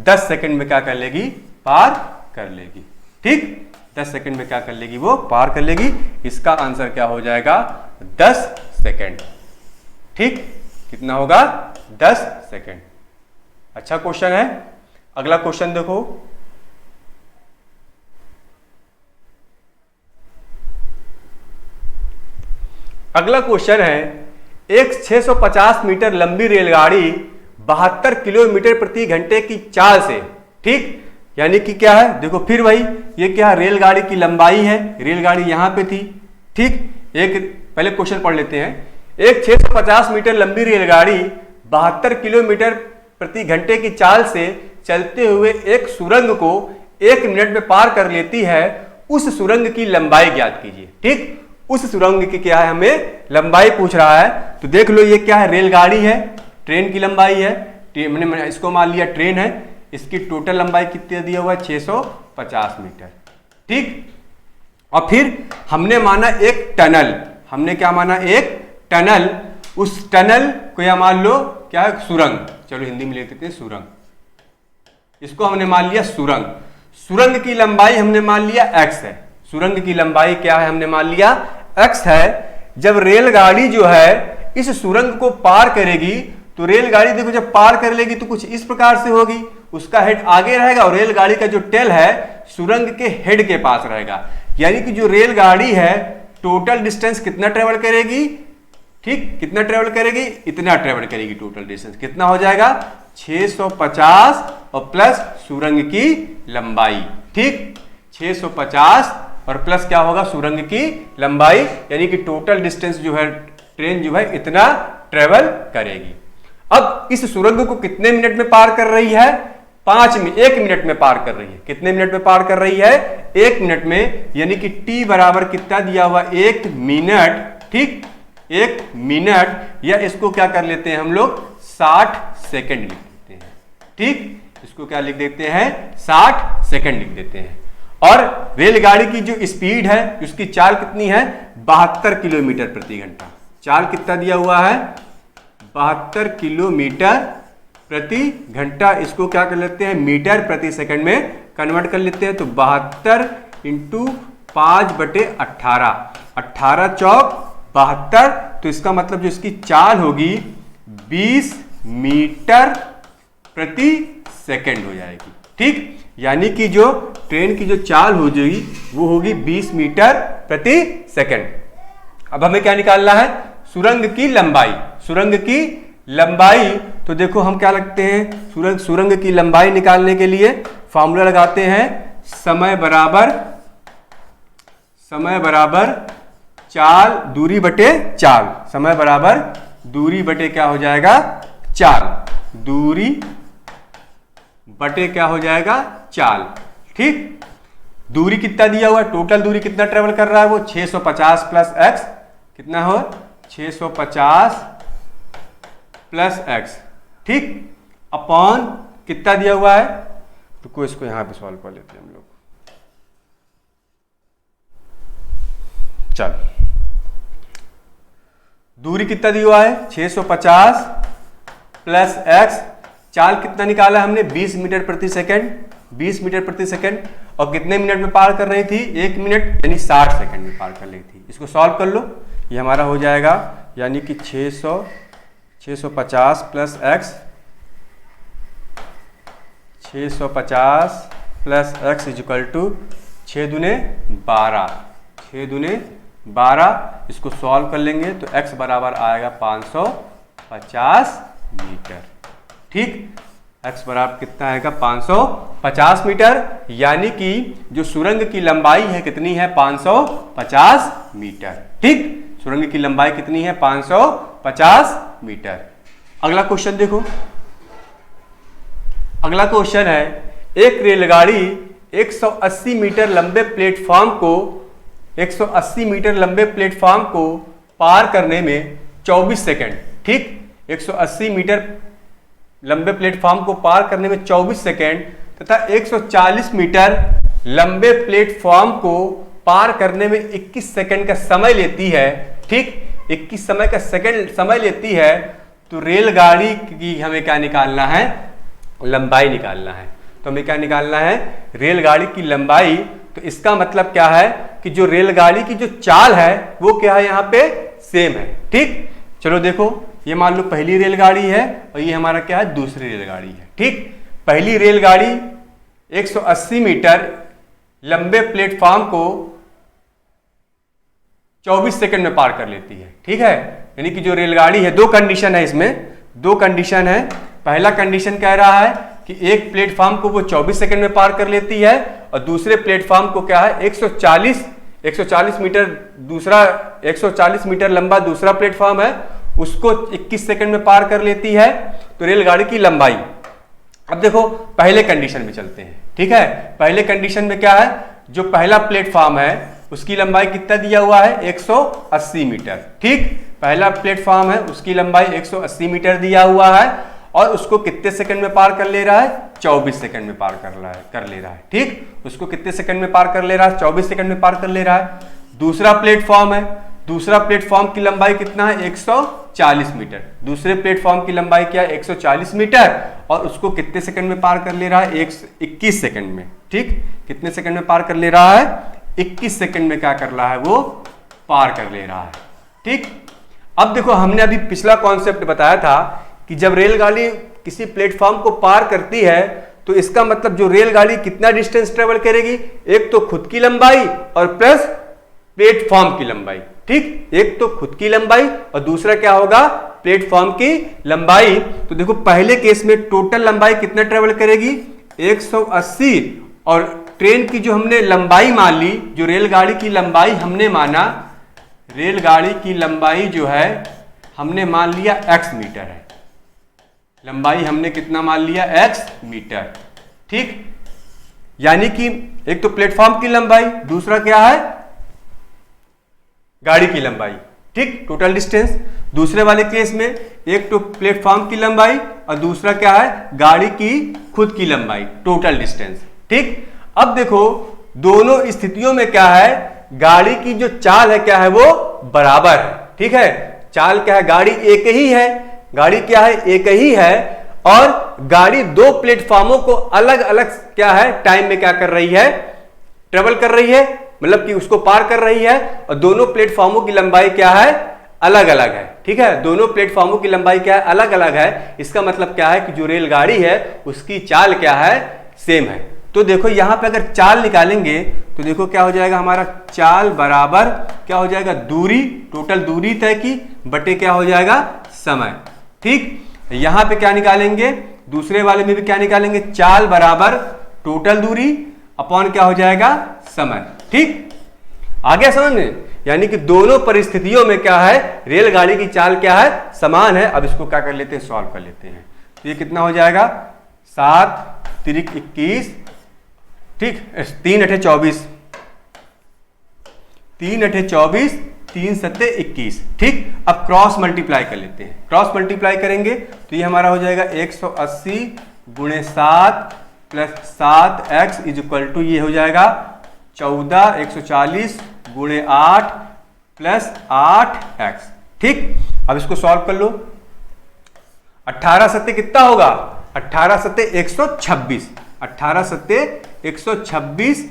10 सेकंड में क्या कर लेगी? पार कर लेगी। ठीक, 10 सेकंड में क्या कर लेगी? वो पार कर लेगी। इसका आंसर क्या हो जाएगा? 10 सेकंड। ठीक, कितना होगा? 10 सेकंड। अच्छा क्वेश्चन है। अगला क्वेश्चन देखो, अगला क्वेश्चन है, एक 650 मीटर लंबी रेलगाड़ी 72 किलोमीटर प्रति घंटे की चाल से, ठीक, यानी कि क्या है? देखो फिर वही, ये क्या है? रेलगाड़ी की लंबाई है। रेलगाड़ी यहां पे थी। ठीक, एक पहले क्वेश्चन पढ़ लेते हैं। एक 650 मीटर लंबी रेलगाड़ी 72 किलोमीटर प्रति घंटे की चाल से चलते हुए एक सुरंग को 1 मिनट में पार कर लेती है। उस सुरंग की लंबाई ज्ञात कीजिए। ठीक, उस सुरंग की क्या है? हमें लंबाई पूछ रहा है। तो देख लो, ये क्या है? रेलगाड़ी है, ट्रेन की लंबाई है। मैंने इसको मान लिया ट्रेन है। इसकी टोटल लंबाई कितनी दिया हुआ है? 650 मीटर। ठीक, और फिर हमने माना एक टनल। हमने क्या माना? एक टनल। उस टनल को या मान लो क्या है? सुरंग। चलो हिंदी में लिख देते हैं सुरंग। इसको हमने मान लिया सुरंग। सुरंग की लंबाई हमने मान लिया x है। सुरंग की लंबाई क्या है? हमने मान लिया x है। जब रेलगाड़ी जो है इस सुरंग को पार करेगी तो रेलगाड़ी देखो जब पार कर लेगी तो कुछ इस प्रकार से होगी। उसका हेड आगे रहेगा और रेलगाड़ी का जो टेल है सुरंग के हेड के पास रहेगा। यानी कि जो रेलगाड़ी है टोटल डिस्टेंस कितना ट्रेवल करेगी? ठीक, कितना ट्रेवल करेगी? इतना ट्रेवल करेगी। टोटल डिस्टेंस कितना हो जाएगा? 650 और प्लस सुरंग की लंबाई। ठीक, 650 और प्लस क्या होगा? सुरंग की लंबाई। यानी कि टोटल डिस्टेंस जो है ट्रेन जो है इतना ट्रेवल करेगी। अब इस सुरंग को कितने मिनट में पार कर रही है? 1 मिनट में पार कर रही है। कितने मिनट में पार कर रही है? 1 मिनट में। यानी कि t बराबर कितना दिया हुआ? 1 मिनट। ठीक, 1 मिनट, या इसको क्या कर लेते हैं हम लोग? 60 सेकंड लिख देते हैं। ठीक, इसको क्या लिख देते हैं? 60 सेकंड लिख देते हैं। और रेलगाड़ी की जो स्पीड है उसकी चाल कितनी है? 72 किलोमीटर प्रति घंटा। चाल कितना दिया हुआ है? 72 किलोमीटर प्रति घंटा। इसको क्या कर लेते हैं? मीटर प्रति सेकंड में कन्वर्ट कर लेते हैं। तो 72 इंटू 5/18, 18 चौक 72। तो इसका मतलब जो इसकी चाल होगी 20 मीटर प्रति सेकंड हो जाएगी। ठीक, यानी कि जो ट्रेन की जो चाल हो जाएगी वो होगी 20 मीटर प्रति सेकंड। अब हमें क्या निकालना है? सुरंग की लंबाई। सुरंग की लंबाई तो देखो हम क्या लगते हैं? सुरंग की लंबाई निकालने के लिए फॉर्मूला लगाते हैं, समय बराबर चाल दूरी बटे चाल। समय बराबर दूरी बटे क्या हो जाएगा? चाल। दूरी बटे क्या हो जाएगा? चाल। ठीक, दूरी कितना दिया हुआ है? टोटल दूरी कितना ट्रेवल कर रहा है वो? 650 प्लस x कितना हो? 650 प्लस x। ठीक, अपॉन कितना दिया हुआ है? रुको इसको यहां पे सॉल्व कर लेते हैं हम लोग। चल, दूरी कितना दिया हुआ है? 650 प्लस x। चाल कितना निकाला हमने? 20 मीटर प्रति सेकंड। 20 मीटर प्रति सेकंड। और कितने मिनट में पार कर रही थी? 1 मिनट, यानी 60 सेकंड में पार कर रही थी। इसको सॉल्व कर लो, ये हमारा हो जाएगा यानी कि 650 plus x, 650 plus x equal to 6 दूने 12, 6 दूने 12। इसको सॉल्व कर लेंगे तो x बराबर आएगा 550 मीटर। ठीक, x बराबर कितना आएगा? 550 मीटर। यानी कि जो सुरंग की लंबाई है कितनी है? 550 मीटर। ठीक, सुरंग की लंबाई कितनी है? 550 मीटर। अगला क्वेश्चन देखो। अगला क्वेश्चन है, एक रेलगाड़ी 180 मीटर लंबे प्लेटफॉर्म को 180 मीटर लंबे प्लेटफॉर्म को पार करने में 24 सेकंड। ठीक, 180 मीटर लंबे प्लेटफॉर्म को पार करने में 24 सेकंड तथा 140 मीटर लंबे प्लेटफॉर्म को पार करने में 21 सेकंड का समय लेती है, ठीक, 21 समय लेती है, तो रेलगाड़ी की हमें क्या निकालना है, लंबाई निकालना है। तो हमें क्या निकालना है, रेलगाड़ी की लंबाई। तो इसका मतलब क्या है कि जो रेलगाड़ी की जो चाल है वो क्या है, यहाँ पे सेम है, ठीक। चलो देखो, ये मान लो पहली रेलगाड़ी है और ये हमारा क्या है, दूसरी रेलगाड़ी है, ठीक। पहली रेलगाड़ी 180 मीटर लंबे प्लेटफॉर्म को 24 सेकंड में पार कर लेती है, ठीक है। यानी कि जो रेलगाड़ी है, दो कंडीशन है इसमें, दो कंडीशन है। पहला कंडीशन कह रहा है कि एक प्लेटफॉर्म को वो 24 सेकंड में पार कर लेती है और दूसरे प्लेटफॉर्म को क्या है, 140 मीटर, दूसरा 140 मीटर लंबा दूसरा प्लेटफॉर्म है, उसको 21 सेकंड में पार कर लेती है। तो रेलगाड़ी की लंबाई, अब देखो पहले कंडीशन में चलते हैं, ठीक है। पहले कंडीशन में क्या है, जो पहला प्लेटफॉर्म है उसकी लंबाई कितना दिया हुआ है, 180 मीटर, ठीक। पहला प्लेटफॉर्म है उसकी लंबाई 180 मीटर दिया हुआ है और उसको कितने सेकंड में पार कर ले रहा है, 24 सेकंड में पार कर ले रहा है, ठीक। उसको कितने सेकंड में पार कर ले रहा है, 24 सेकंड में पार कर ले रहा है। दूसरा प्लेटफॉर्म है, दूसरा प्लेटफॉर्म की लंबाई कितना है, 140 मीटर। दूसरे प्लेटफॉर्म की लंबाई क्या है, 140 मीटर और उसको कितने सेकंड में पार कर ले रहा है, 21 सेकंड में, ठीक। कितने सेकंड में पार कर ले रहा है, 21 सेकंड में क्या कर रहा है, वो पार कर ले रहा है, ठीक। अब देखो, हमने अभी पिछला कॉन्सेप्ट बताया था कि जब रेलगाड़ी किसी प्लेटफॉर्म को पार करती है तो इसका मतलब जो रेलगाड़ी कितना डिस्टेंस ट्रेवल करेगी, एक तो खुद की लंबाई और प्लस प्लेटफॉर्म की लंबाई, ठीक। एक तो खुद की लंबाई और दूसरा क्या होगा, प्लेटफॉर्म की लंबाई। तो देखो पहले केस में टोटल लंबाई कितना ट्रेवल करेगी, 180, और ट्रेन की जो हमने लंबाई मान ली, जो रेलगाड़ी की लंबाई हमने माना, रेलगाड़ी की लंबाई जो है हमने मान लिया x मीटर है, लंबाई हमने कितना मान लिया, x मीटर, ठीक। यानी कि एक तो प्लेटफॉर्म की लंबाई, दूसरा क्या है, गाड़ी की लंबाई, ठीक, टोटल डिस्टेंस। दूसरे वाले केस में एक तो प्लेटफॉर्म की लंबाई और दूसरा क्या है, गाड़ी की खुद की लंबाई, टोटल डिस्टेंस, ठीक। अब देखो दोनों स्थितियों में क्या है, गाड़ी की जो चाल है क्या है, वो बराबर है, ठीक है। चाल क्या है, गाड़ी एक ही है, गाड़ी क्या है, एक ही है, और गाड़ी दो प्लेटफॉर्मों को अलग अलग क्या है, टाइम में क्या कर रही है, ट्रेवल कर रही है, मतलब कि उसको पार कर रही है, और दोनों प्लेटफॉर्मों की लंबाई क्या है, अलग अलग है, ठीक है। दोनों प्लेटफॉर्मों की लंबाई क्या है, अलग अलग है। इसका मतलब क्या है कि जो रेलगाड़ी है उसकी चाल क्या है, सेम है। तो देखो यहां पे अगर चाल निकालेंगे तो देखो क्या हो जाएगा, हमारा चाल बराबर क्या हो जाएगा, दूरी, टोटल दूरी तय की बटे क्या हो जाएगा, समय, ठीक। यहां पे क्या निकालेंगे, दूसरे वाले में भी क्या निकालेंगे, चाल बराबर टोटल दूरी अपॉन क्या हो जाएगा, समय, ठीक। आ गया समझ में। यानी कि दोनों परिस्थितियों में क्या है, रेलगाड़ी की चाल क्या है, समान है। अब इसको क्या कर लेते हैं, सॉल्व कर लेते हैं। तो ये कितना हो जाएगा, 7 तिरिक 21, ठीक, 3 अठे 24, 3 अठे 24, 3 सत्ते 21, ठीक। अब क्रॉस मल्टीप्लाई कर लेते हैं। क्रॉस मल्टीप्लाई करेंगे तो ये हमारा हो जाएगा 180 गुणे 7 plus 7x is equal to, ये हो जाएगा 14, 140 गुणे 8 प्लस 8x, ठीक। अब इसको सॉल्व कर लो। 18 सत्ते कितना होगा, 18 सत्ते 126, 18 सत्ते 126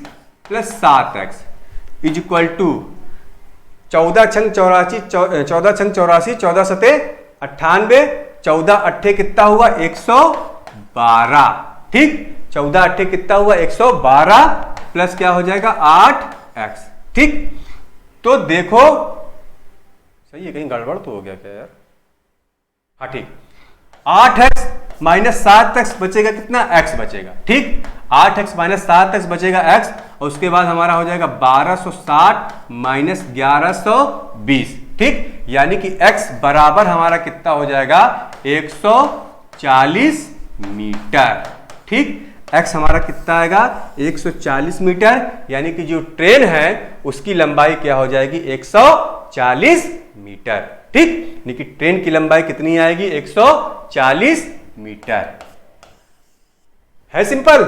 plus 7x is equal to 14 छंग 84, 14 छंग 84, 14 सत्ते 98, 14 अट्ठे कितना हुआ, 112, ठीक। 14 अट्ठे कितना हुआ, 112 प्लस क्या हो जाएगा, 8x, ठीक। तो देखो सही है, कहीं गड़बड़ तो हो गया क्या यार, हाँ ठीक। 8x माइनस 7x बचेगा कितना, x बचेगा, ठीक। 8x माइनस 7x बचेगा x, और उसके बाद हमारा हो जाएगा 1260 माइनस 1120, ठीक। यानी कि x बराबर हमारा कितना हो जाएगा, 140 मीटर, ठीक। x हमारा कितना आएगा, 140 मीटर। यानी कि जो ट्रेन है उसकी लंबाई क्या हो जाएगी, 140 मीटर, ठीक। यानी कि ट्रेन की लंबाई कितनी आएगी, 140 मीटर। है सिंपल।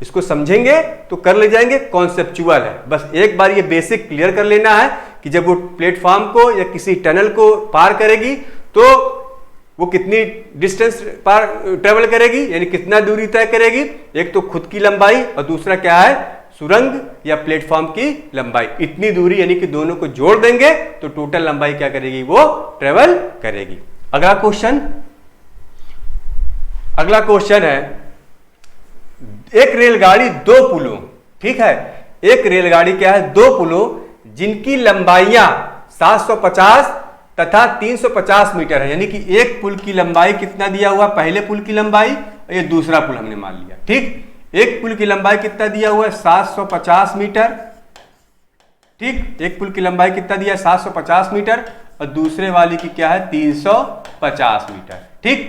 इसको समझेंगे तो कर ले जाएंगे, कॉन्सेप्चुअल है। बस एक बार ये बेसिक क्लियर कर लेना है कि जब वो प्लेटफॉर्म को या किसी टनल को पार करेगी तो वो कितनी डिस्टेंस पार ट्रेवल करेगी, यानी कितना दूरी तय करेगी। एक तो खुद की लंबाई और दूसरा क्या है, सुरंग या प्लेटफॉर्म की लंबाई। इतनी दूरी यानी कि दोनों को जोड़ देंगे तो टोटल लंबाई क्या करेगी, वो ट्रेवल करेगी। अगला क्वेश्चन है, एक रेलगाड़ी दो पुलों, ठीक है, एक रेलगाड़ी क्या है, दो पुलों जिनकी लंबाइयां 750 तथा 350 मीटर है, यानी कि एक पुल की लंबाई कितना दिया हुआ, पहले पुल की लंबाई और ये दूसरा पुल हमने मान लिया, ठीक। एक पुल की लंबाई कितना दिया हुआ है, 750 मीटर, ठीक। एक पुल की लंबाई कितना दिया है, 750 मीटर, और दूसरे वाली की क्या है, 350 मीटर, ठीक।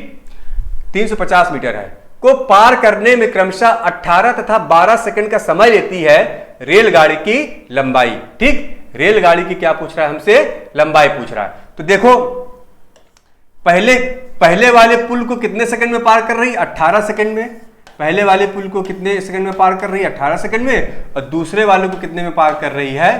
350 मीटर है को पार करने में क्रमशः 18 तथा 12 सेकंड का समय लेती है रेलगाड़ी की लंबाई, ठीक। रेलगाड़ी की क्या पूछ रहा है हमसे, लंबाई पूछ रहा है। तो देखो पहले वाले पुल को कितने सेकंड में पार कर रही है, 18 सेकंड में। पहले वाले पुल को कितने सेकंड में पार कर रही है, 18 सेकंड में, और दूसरे वाले को कितने में पार कर रही है,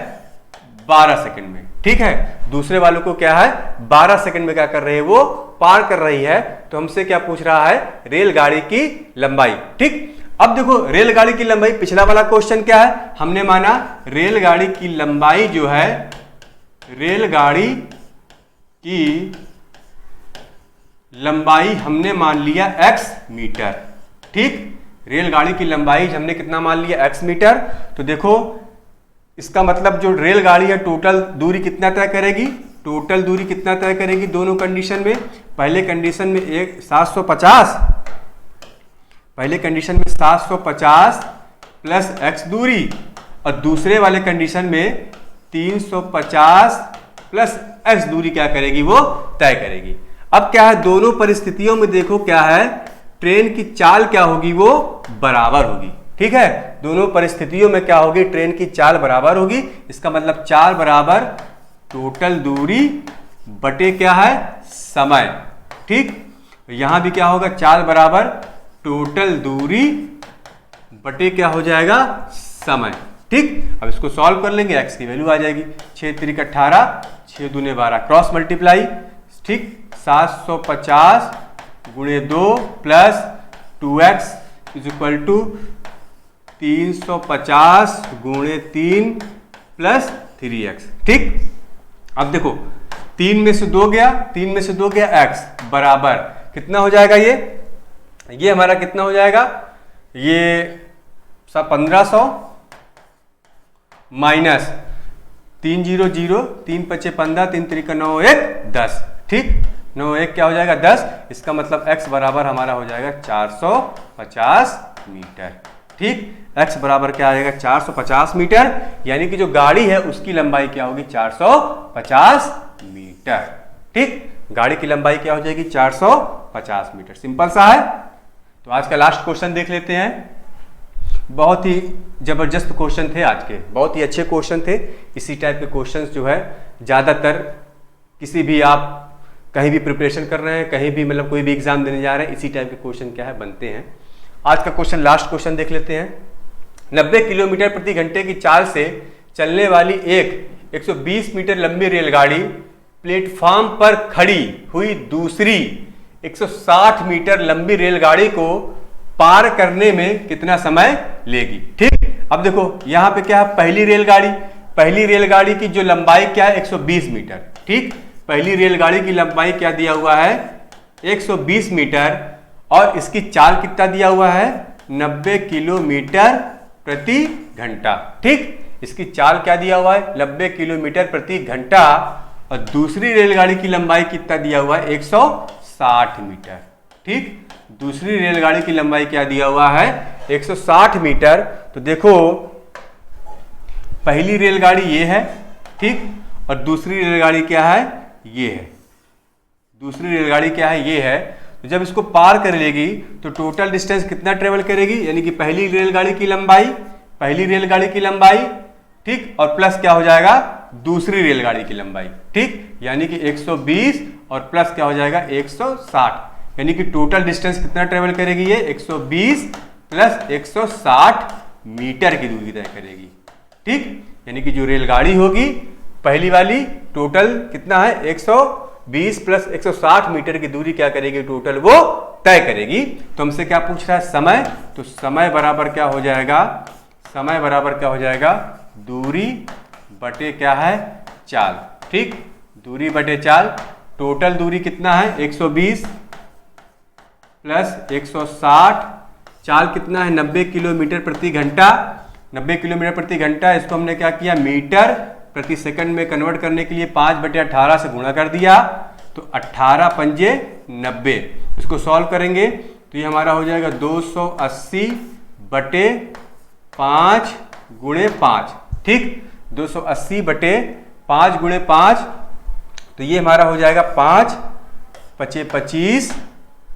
12 सेकंड में, ठीक है। दूसरे वालों को क्या है, 12 सेकंड में क्या कर रही है, वो पार कर रही है। तो हमसे क्या पूछ रहा है, रेलगाड़ी की लंबाई, ठीक। अब देखो रेलगाड़ी की लंबाई, पिछला वाला क्वेश्चन क्या है, हमने माना रेलगाड़ी की लंबाई जो है, रेलगाड़ी की लंबाई हमने मान लिया x मीटर, ठीक। रेलगाड़ी की लंबाई हमने कितना मान लिया, x मीटर। तो देखो इसका मतलब जो रेलगाड़ी है टोटल दूरी कितना तय करेगी, टोटल दूरी कितना तय करेगी दोनों कंडीशन में। पहले कंडीशन में 750, पहले कंडीशन में 750 प्लस x दूरी, और दूसरे वाले कंडीशन में 350 प्लस x दूरी क्या करेगी, वो तय करेगी। अब क्या है, दोनों परिस्थितियों में देखो क्या है, ट्रेन की चाल क्या होगी, वो बराबर होगी, ठीक है। दोनों परिस्थितियों में क्या होगी, ट्रेन की चाल बराबर होगी। इसका मतलब चाल बराबर टोटल दूरी बटे क्या है, समय, ठीक। यहां भी क्या होगा, चाल बराबर टोटल दूरी बटे क्या हो जाएगा, समय, ठीक। अब इसको सॉल्व कर लेंगे, x की वैल्यू आ जाएगी 6 3 18, 6 दूने 12, क्रॉस मल्टीप्लाई, ठीक। 750 गुणे 2 plus 2x is equal to 350 गुणे 3 प्लस 3x, ठीक। अब देखो 3 में से 2 गया, 3 में से 2 गया, x बराबर कितना हो जाएगा, ये हमारा कितना हो जाएगा, ये 1500 माइनस 300, 3 5 15, 3 3 9 1 10, ठीक। 9 1 क्या हो जाएगा, 10। इसका मतलब x बराबर हमारा हो जाएगा 450 मीटर, ठीक। x बराबर क्या आ जाएगा, 450 मीटर, यानी कि जो गाड़ी है उसकी लंबाई क्या होगी, 450 मीटर, ठीक। गाड़ी की लंबाई क्या हो जाएगी, 450 मीटर। सिंपल सा है। तो आज का लास्ट क्वेश्चन देख लेते हैं। बहुत ही जबरदस्त क्वेश्चन थे आज के, बहुत ही अच्छे क्वेश्चन थे। इसी टाइप के क्वेश्चंस जो है ज़्यादातर किसी भी आप कहीं भी प्रिपरेशन कर रहे हैं, कहीं भी मतलब कोई भी एग्जाम देने जा रहे हैं, इसी टाइप के क्वेश्चन क्या है, बनते हैं। आज का क्वेश्चन, लास्ट क्वेश्चन देख लेते हैं। 90 किलोमीटर प्रति घंटे की चाल से चलने वाली एक 120 मीटर लंबी रेलगाड़ी प्लेटफॉर्म पर खड़ी हुई दूसरी 160 मीटर लंबी रेलगाड़ी को पार करने में कितना समय लेगी, ठीक। अब देखो यहां पे क्या है, पहली रेलगाड़ी की जो लंबाई क्या है, 120 मीटर, ठीक। पहली रेलगाड़ी की लंबाई क्या दिया हुआ है, 120 मीटर, और इसकी चाल कितना दिया हुआ है, 90 किलोमीटर प्रति घंटा, ठीक। इसकी चाल क्या दिया हुआ है, 90 किलोमीटर प्रति घंटा, और दूसरी रेलगाड़ी की लंबाई कितना दिया हुआ है, 160 मीटर, ठीक। दूसरी रेलगाड़ी की लंबाई क्या दिया हुआ है, 160 मीटर। तो देखो पहली रेलगाड़ी ये है, ठीक, और दूसरी रेलगाड़ी क्या है, ये है। दूसरी रेलगाड़ी क्या है, ये है। तो जब इसको पार कर लेगी तो टोटल डिस्टेंस कितना ट्रेवल करेगी, यानी कि पहली रेलगाड़ी की लंबाई, ठीक, और प्लस क्या हो जाएगा, दूसरी रेलगाड़ी की लंबाई, ठीक, यानी कि 120 और प्लस क्या हो जाएगा, 160, यानी कि टोटल डिस्टेंस कितना ट्रेवल करेगी, ये 120 प्लस 160 मीटर की दूरी तय करेगी। ठीक, यानी कि जो रेलगाड़ी होगी पहली वाली टोटल कितना है 120 प्लस 160 मीटर की दूरी क्या करेगी टोटल वो तय करेगी। तो हमसे क्या पूछ रहा है समय, तो समय बराबर क्या हो जाएगा, समय बराबर क्या हो जाएगा दूरी बटे क्या है चाल। ठीक, दूरी बटे चाल, टोटल दूरी कितना है 120 प्लस 160, चाल कितना है 90 किलोमीटर प्रति घंटा, 90 किलोमीटर प्रति घंटा। इसको हमने क्या किया मीटर प्रति सेकंड में कन्वर्ट करने के लिए 5/18 से गुणा कर दिया, तो 18 पंजे 90। इसको सॉल्व करेंगे तो ये हमारा हो जाएगा 280 बटे 5 गुणे 5। ठीक, 280 बटे 5 गुणे 5, तो ये हमारा हो जाएगा 5 पचे 25,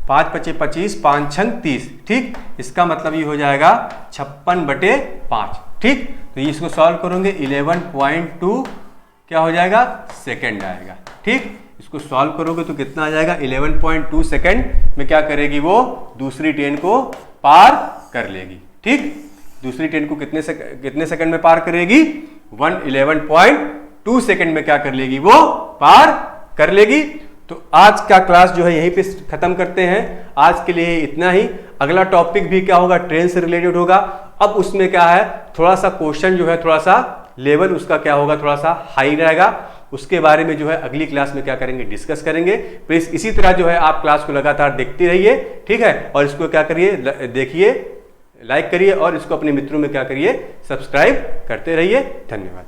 5 पचे 25, 5 छंग 30। ठीक, इसका मतलब ये हो जाएगा 56 बटे 5। ठीक, तो ये इसको सॉल्व करोगे 11.2 क्या हो जाएगा सेकंड आएगा। ठीक, इसको सॉल्व करोगे तो कितना आ जाएगा 11.2 सेकंड में क्या करेगी वो दूसरी ट्रेन को पार कर लेगी। ठीक, दूसरी ट्रेन को कितने सेकंड में पार करेगी 11.2 सेकंड में क्या कर लेगी वो पार कर लेगी। तो आज का क्लास जो है यहीं पे खत्म करते हैं। आज के लिए इतना ही। अगला टॉपिक भी क्या होगा ट्रेन से रिलेटेड होगा। अब उसमें क्या है थोड़ा सा क्वेश्चन जो है थोड़ा सा लेवल उसका क्या होगा थोड़ा सा हाई रहेगा। उसके बारे में जो है अगली क्लास में क्या करेंगे डिस्कस करेंगे। प्लीज इसी तरह जो है आप क्लास को लगातार देखते रहिए। ठीक है, और इसको क्या करिए देखिए, लाइक करिए और इसको अपने मित्रों में क्या करिए सब्सक्राइब करते रहिए। धन्यवाद।